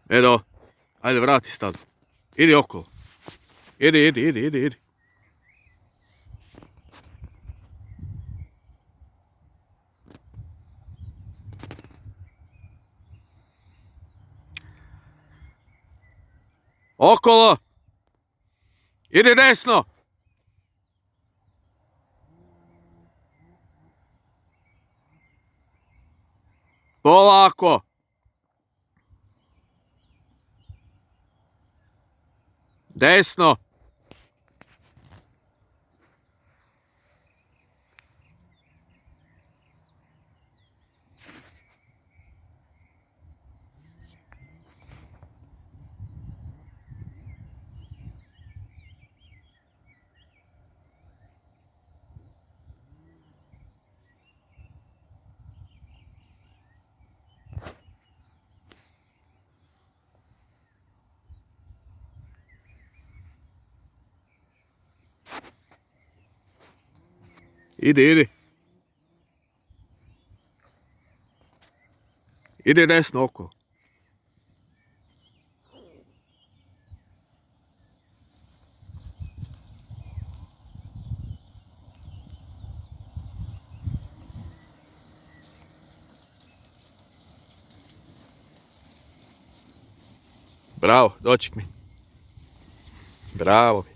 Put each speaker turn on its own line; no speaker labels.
Edo, ajde vrati stado. Idi okolo. Idi. Okolo! Idi desno! Polako! Desno! Idi. Idi desno okolo. Bravo, doček mi. Bravo.